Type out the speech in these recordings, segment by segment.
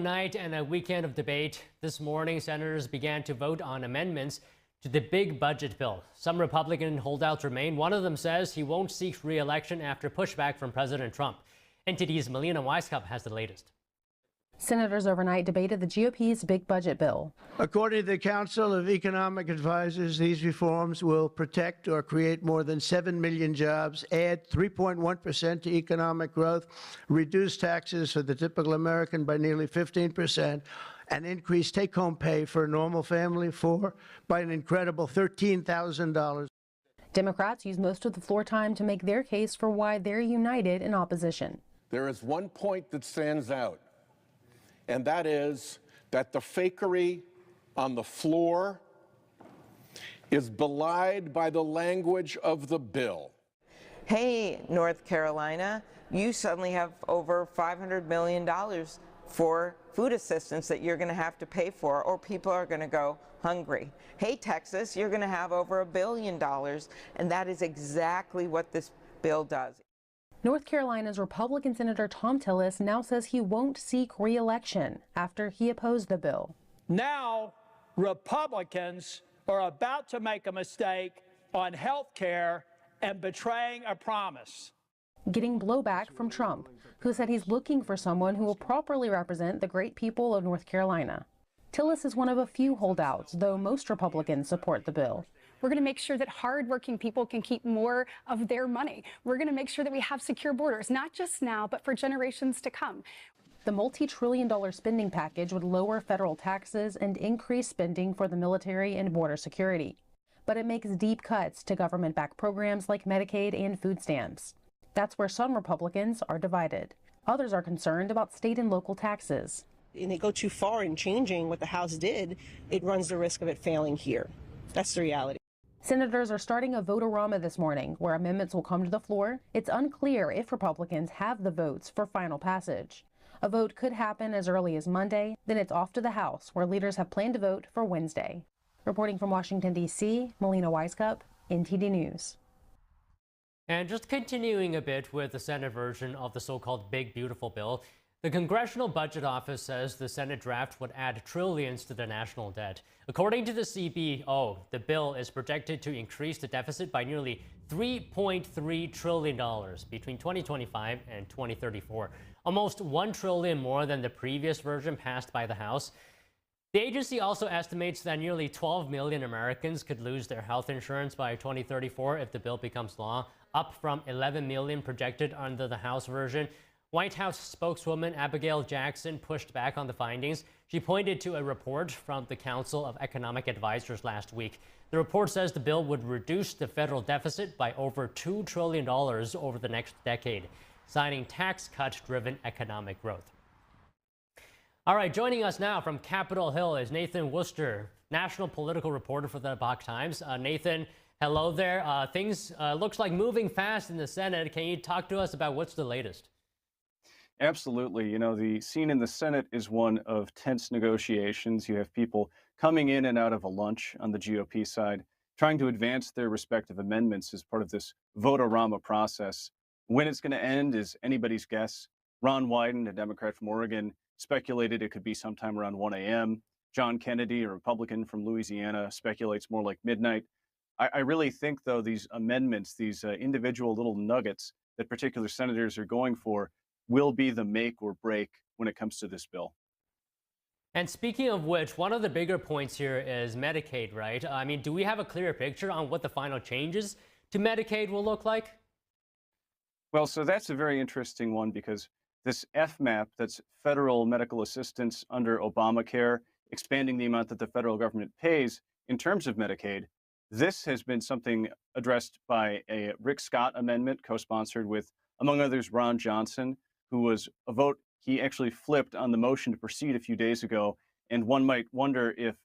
Night and a weekend of debate. This morning, senators began to vote on amendments to the big budget bill. Some Republican holdouts remain. One of them says he won't seek re-election after pushback from President Trump. NTD's Melina Weisskopf has the latest. Senators overnight debated the GOP's big budget bill. According to the Council of Economic Advisors, these reforms will protect or create more than 7 million jobs, add 3.1% to economic growth, reduce taxes for the typical American by nearly 15%, and increase take-home pay for a normal family by an incredible $13,000. Democrats used most of the floor time to make their case for why they're united in opposition. There is one point that stands out, and that is that the fakery on the floor is belied by the language of the bill. Hey, North Carolina, you suddenly have over $500 million for food assistance that you're going to have to pay for, or people are going to go hungry. Hey, Texas, you're going to have over $1 billion, and that is exactly what this bill does. North Carolina's Republican Senator Tom Tillis now says he won't seek re-election after he opposed the bill. Now, Republicans are about to make a mistake on health care and betraying a promise. Getting blowback from Trump, who said he's looking for someone who will properly represent the great people of North Carolina. Tillis is one of a few holdouts, though most Republicans support the bill. We're going to make sure that hardworking people can keep more of their money. We're going to make sure that we have secure borders, not just now, but for generations to come. The multi-trillion-dollar spending package would lower federal taxes and increase spending for the military and border security. But it makes deep cuts to government-backed programs like Medicaid and food stamps. That's where some Republicans are divided. Others are concerned about state and local taxes. And they go too far in changing what the House did, it runs the risk of it failing here. That's the reality. Senators are starting a vote-a-rama this morning, where amendments will come to the floor. It's unclear if Republicans have the votes for final passage. A vote could happen as early as Monday, then it's off to the House, where leaders have planned to vote for Wednesday. Reporting from Washington, D.C., Melina Weisskopf, NTD News. And just continuing a bit with the Senate version of the so-called Big Beautiful Bill, the Congressional Budget Office says the Senate draft would add trillions to the national debt. According to the CBO, the bill is projected to increase the deficit by nearly $3.3 trillion between 2025 and 2034, almost $1 trillion more than the previous version passed by the House. The agency also estimates that nearly 12 million Americans could lose their health insurance by 2034 if the bill becomes law, up from 11 million projected under the House version. White House spokeswoman Abigail Jackson pushed back on the findings. She pointed to a report from the Council of Economic Advisors last week. The report says the bill would reduce the federal deficit by over $2 trillion over the next decade, citing tax cut-driven economic growth. All right, joining us now from Capitol Hill is Nathan Worcester, national political reporter for the Epoch Times. Nathan, hello there. Things looks like moving fast in the Senate. Can you talk to us about what's the latest? Absolutely. You know, the scene in the Senate is one of tense negotiations. You have people coming in and out of a lunch on the GOP side, trying to advance their respective amendments as part of this vote-a-rama process. When it's going to end is anybody's guess. Ron Wyden, a Democrat from Oregon, speculated it could be sometime around 1 a.m. John Kennedy, a Republican from Louisiana, speculates more like midnight. I really think, though, these amendments, these individual little nuggets that particular senators are going for, will be the make or break when it comes to this bill. And speaking of which, one of the bigger points here is Medicaid, right? I mean, do we have a clearer picture on what the final changes to Medicaid will look like? Well, so that's a very interesting one because this FMAP, that's federal medical assistance under Obamacare, expanding the amount that the federal government pays in terms of Medicaid, this has been something addressed by a Rick Scott amendment co-sponsored with, among others, Ron Johnson, who was a vote he actually flipped on the motion to proceed a few days ago. And one might wonder if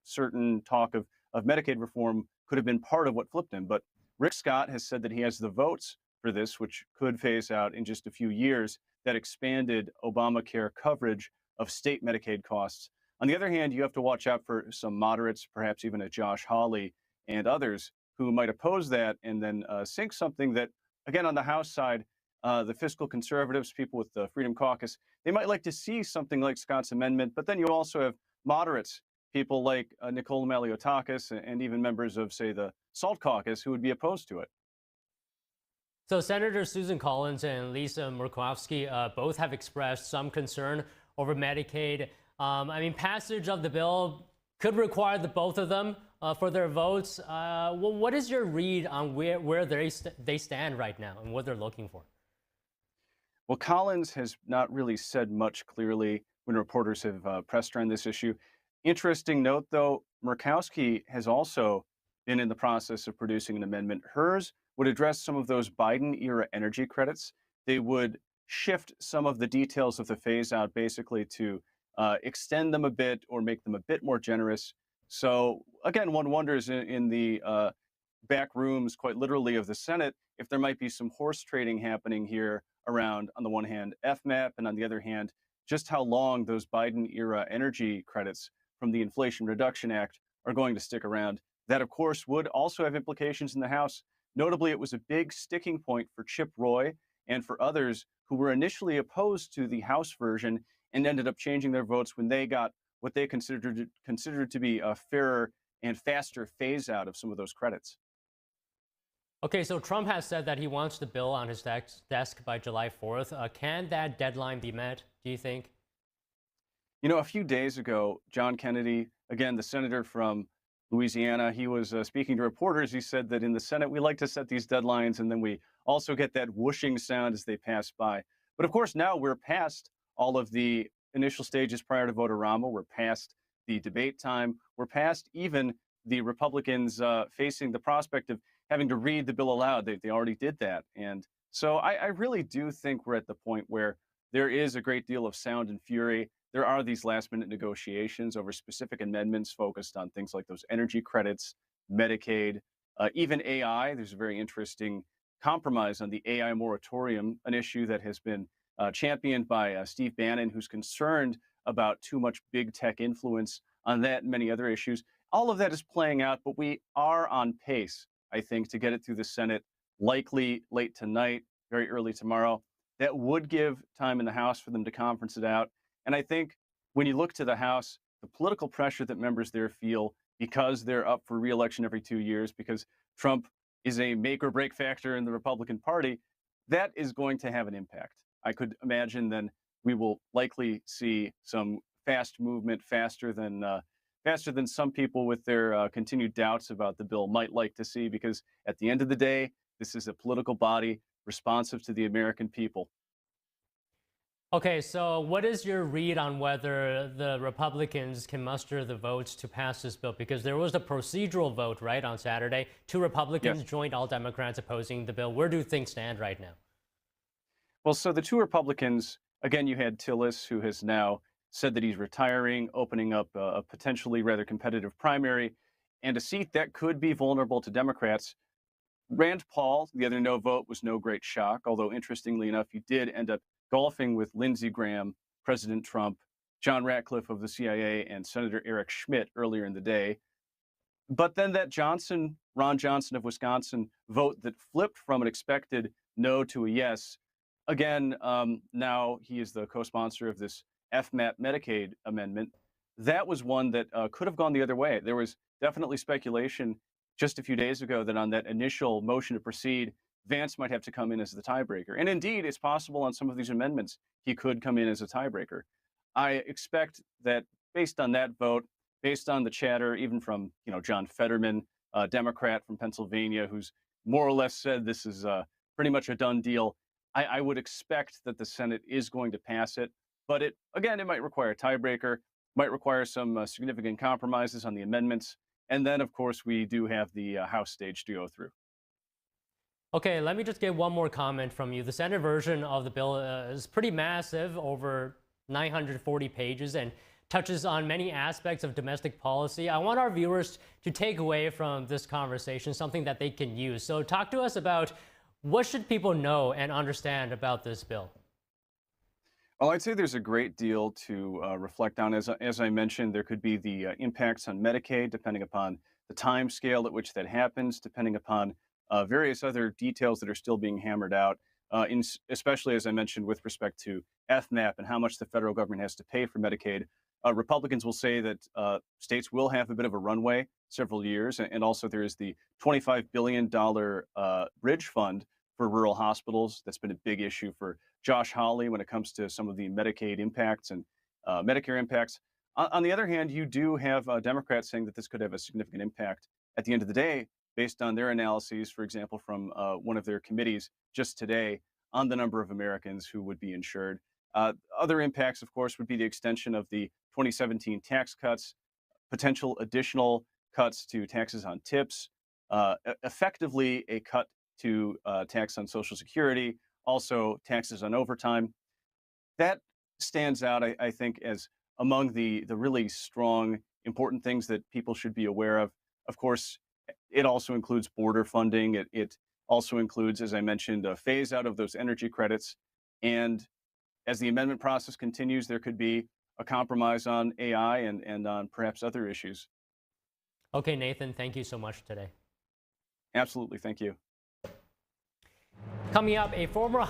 certain talk of Medicaid reform could have been part of what flipped him. But Rick Scott has said that he has the votes for this, which could phase out in just a few years, that expanded Obamacare coverage of state Medicaid costs. On the other hand, you have to watch out for some moderates, perhaps even a Josh Hawley and others who might oppose that and then sink something that, again, on the House side, the fiscal conservatives, people with the Freedom Caucus, they might like to see something like Scott's amendment, but then you also have moderates, people like Nicole Maliotakis and even members of, say, the SALT caucus who would be opposed to it. So Senators Susan Collins and Lisa Murkowski both have expressed some concern over Medicaid. I mean, passage of the bill could require the both of them for their votes. What is your read on where they stand right now and what they're looking for? Well, Collins has not really said much clearly when reporters have pressed her on this issue. Interesting note, though, Murkowski has also been in the process of producing an amendment. Hers would address some of those Biden-era energy credits. They would shift some of the details of the phase-out basically to extend them a bit or make them a bit more generous. So, again, one wonders in the back rooms, quite literally, of the Senate, if there might be some horse trading happening here around, on the one hand, FMAP, and on the other hand, just how long those Biden-era energy credits from the Inflation Reduction Act are going to stick around. That, of course, would also have implications in the House. Notably, it was a big sticking point for Chip Roy and for others who were initially opposed to the House version and ended up changing their votes when they got what they considered to be a fairer and faster phase out of some of those credits. Okay, so Trump has said that he wants the bill on his desk by July 4th. Can that deadline be met, do you think? You know, a few days ago, John Kennedy, again, the senator from Louisiana, he was speaking to reporters. He said that in the Senate, we like to set these deadlines, and then we also get that whooshing sound as they pass by. But of course, now we're past all of the initial stages prior to vote-a-rama. We're past the debate time. We're past even the Republicans facing the prospect of having to read the bill aloud. They already did that. And so I really do think we're at the point where there is a great deal of sound and fury. There are these last-minute negotiations over specific amendments focused on things like those energy credits, Medicaid, even AI. There's a very interesting compromise on the AI moratorium, an issue that has been championed by Steve Bannon, who's concerned about too much big tech influence on that and many other issues. All of that is playing out, but we are on pace, I think, to get it through the Senate, likely late tonight, very early tomorrow. That would give time in the House for them to conference it out. And I think when you look to the House, the political pressure that members there feel because they're up for re-election every 2 years, because Trump is a make or break factor in the Republican Party, that is going to have an impact. I could imagine then we will likely see some fast movement, faster than some people with their continued doubts about the bill might like to see, because at the end of the day, this is a political body responsive to the American people. Okay, so what is your read on whether the Republicans can muster the votes to pass this bill? Because there was a procedural vote, right, on Saturday. 2 Republicans joined all Democrats opposing the bill. Where do things stand right now? Well, so the 2 Republicans, again, you had Tillis, who has now said that he's retiring, opening up a potentially rather competitive primary, and a seat that could be vulnerable to Democrats. Rand Paul, the other no vote, was no great shock, although interestingly enough, he did end up golfing with Lindsey Graham, President Trump, John Ratcliffe of the CIA, and Senator Eric Schmidt earlier in the day. But then that Ron Johnson of Wisconsin vote that flipped from an expected no to a yes. Again, now he is the co-sponsor of this FMAP Medicaid amendment. That was one that could have gone the other way. There was definitely speculation just a few days ago that on that initial motion to proceed, Vance might have to come in as the tiebreaker. And indeed, it's possible on some of these amendments, he could come in as a tiebreaker. I expect that based on that vote, based on the chatter, even from John Fetterman, a Democrat from Pennsylvania, who's more or less said this is pretty much a done deal, I would expect that the Senate is going to pass it. But it might require a tiebreaker, might require some significant compromises on the amendments. And then, of course, we do have the House stage to go through. Okay, let me just get one more comment from you. The Senate version of the bill is pretty massive, over 940 pages, and touches on many aspects of domestic policy. I want our viewers to take away from this conversation something that they can use. So talk to us about what should people know and understand about this bill? Well, I'd say there's a great deal to reflect on. As I mentioned, there could be the impacts on Medicaid, depending upon the time scale at which that happens, depending upon various other details that are still being hammered out, especially, as I mentioned, with respect to FMAP and how much the federal government has to pay for Medicaid, Republicans will say that states will have a bit of a runway, several years, and also there is the $25 billion bridge fund for rural hospitals. That's been a big issue for Josh Hawley when it comes to some of the Medicaid impacts and Medicare impacts. On the other hand, you do have Democrats saying that this could have a significant impact at the end of the day, based on their analyses, for example, from one of their committees just today on the number of Americans who would be insured. Other impacts, of course, would be the extension of the 2017 tax cuts, potential additional cuts to taxes on tips, effectively a cut to tax on Social Security, also taxes on overtime. That stands out, I think, as among the really strong, important things that people should be aware of. Of course, it also includes border funding. It also includes, as I mentioned, a phase out of those energy credits. And as the amendment process continues, there could be a compromise on AI and on perhaps other issues. Okay, Nathan, thank you so much today. Absolutely. Thank you. Coming up, a former high